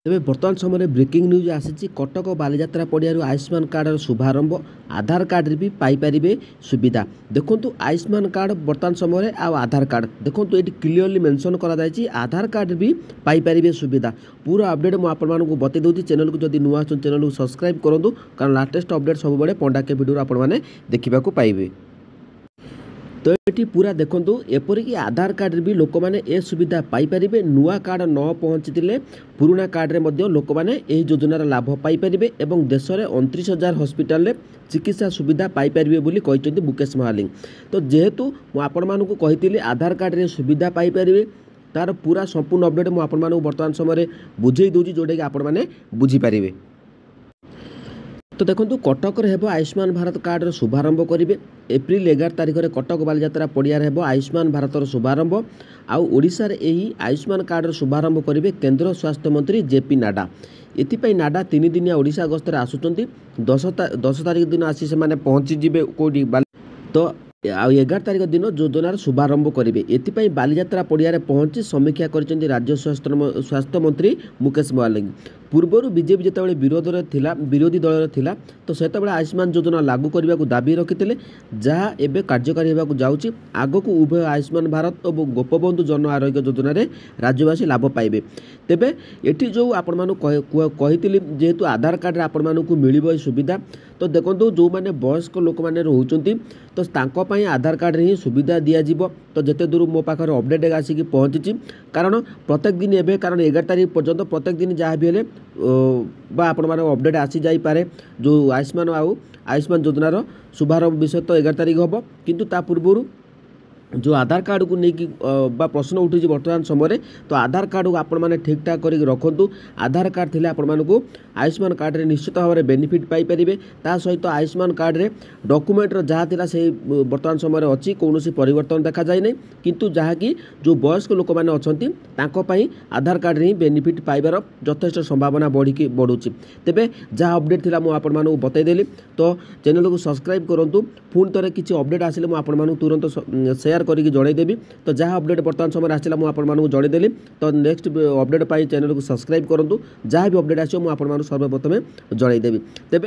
ତେବେ ବର୍ତ୍ତମାନ ସମୟରେ ବ୍ରେକିଂ ନ୍ୟୁଜ୍ ଆସିଛି। କଟକ ବାଲିଯାତ୍ରା ପଡ଼ିଆରୁ ଆୟୁଷ୍ମାନ କାର୍ଡ଼ର ଶୁଭାରମ୍ଭ। ଆଧାର କାର୍ଡ଼ରେ ବି ପାଇପାରିବେ ସୁବିଧା। ଦେଖନ୍ତୁ ଆୟୁଷ୍ମାନ କାର୍ଡ଼ ବର୍ତ୍ତମାନ ସମୟରେ ଆଉ ଆଧାର କାର୍ଡ଼ ଦେଖନ୍ତୁ ଏଠି କ୍ଲିୟରଲି ମେନସନ୍ କରାଯାଇଛି। ଆଧାର କାର୍ଡ଼ରେ ବି ପାଇପାରିବେ ସୁବିଧା। ପୁରା ଅପଡ଼େଟ୍ ମୁଁ ଆପଣମାନଙ୍କୁ ବତେଇ ଦେଉଛି। ଚ୍ୟାନେଲକୁ ଯଦି ନୂଆ ଅଛନ୍ତି ଚ୍ୟାନେଲକୁ ସବସ୍କ୍ରାଇବ୍ କରନ୍ତୁ, କାରଣ ଲାଟେଷ୍ଟ ଅପଡ଼େଟ୍ ସବୁବେଳେ ପଣ୍ଡାକେ ଭିଡ଼ିଓରୁ ଆପଣମାନେ ଦେଖିବାକୁ ପାଇବେ। तो ये पूरा देखो एपरिक आधार कार्ड भी लोक मैंने ए सुविधा पाइपर नुआ कार्ड न पहुँची पुराणा कार्ड में लोक मैंने यही योजनार लाभ पाइपर और देश में 29,000 हॉस्पिटल चिकित्सा सुविधा पाइपर मुकेश महालिंग। तो जेहेतु मुझे आधार कार्ड रे सुविधा पाइपर तार पूरा संपूर्ण अपडेट मुझे बर्तमान समय बुझे दूसरी जोटा कि आपण मैंने बुझीपारे। तो देखो कटक हेब आयुष्मान भारत कार्डर शुभारंभ करेंगे। एप्रिल 11 तारिख में कटक बालीजात्रा पड़ियार हेब आयुष्मान भारतर शुभारंभ। आशार यही आयुष्मान कार्डर शुभारंभ करेंगे केंद्र स्वास्थ्य मंत्री जेपी नाडा। एपाई नाडा 3 दिनिया ओडिशा गस्तर आसुचंती। 10 तारिख दिन आसी से पहुँचीजे कौटी तो 11 तारिख दिन योजनार शुभारंभ करेंगे। एपाई बालीजात्रा पड़ियार पहुँची समीक्षा कर राज्य स्वास्थ्य मंत्री मुकेश महालिंग। पूर्वर बीजेपी जितेबाला विरोधी दल थिला तो से आयुष्मान योजना लागू करने को दाबी रखिते जहाँ एवं कार्यकारी होगा जाऊँगी। आग को उभय आयुष्मान भारत और गोपबंधु जन आरोग्य योजना राज्यवासी लाभ पाइबे। तेबे एटी जो आपण कही जेहेतु आधार कार्ड आपण मानक मिल सुविधा तो देखो जो मैंने वयस्क लोक मैंने रोचंती तो तांको आधार कार्ड रे ही सुविधा दिज्व। तो जिते दूर मो पाखे अपडेट आसिक पहुँची कारण प्रत्येक दिन एवं कारण 11 तारिख पर्यंत प्रत्येक दिन जहाँ भी हेले आपण अपडेट आसी जापे जो आयुष्मान योजनार शुभारंभ विषय तो 11 तारिख हम किंतु ता पूर्व जो आधार कार्ड को लेकिन प्रश्न उठी बर्तमान समय तो आधार कार्ड को आपण मैंने ठीक ठाक कर रखु। आधार कार्ड थे आपण मानक आयुष्मान कार्ड रे निश्चित भाव में बेनिफिट पाइपर। ता सहित आयुष्मान कार्ड रे डॉक्यूमेंट जहाँ थिला से बर्तमान समय अच्छी कौन परिवर्तन देखा जाए नहीं किंतु जहाँकि जो वयस्क लोक मैंने अच्छा आधार कार्ड रे बेनिफिट पाइबार यथेष्ट संभावना बढ़ुची। तेबे जहाँ अपडेट थिला मु आपण मानक बतईदेली तो चैनल को सब्सक्राइब करूँ। पुणी थे किसी अपडेट आसिले मु आपण मानक तुरंत शेयर करके जनईदेवी। तो जहाँ अपडेट बर्तमान समय आसला मुझे जनईदेली तो नेक्स्ट अपडेट चैनल को सब्सक्राइब करूँ। जहाँ भी अपडेट आसो मुझे सर्वप्रथमें जनईदेवी। तेबे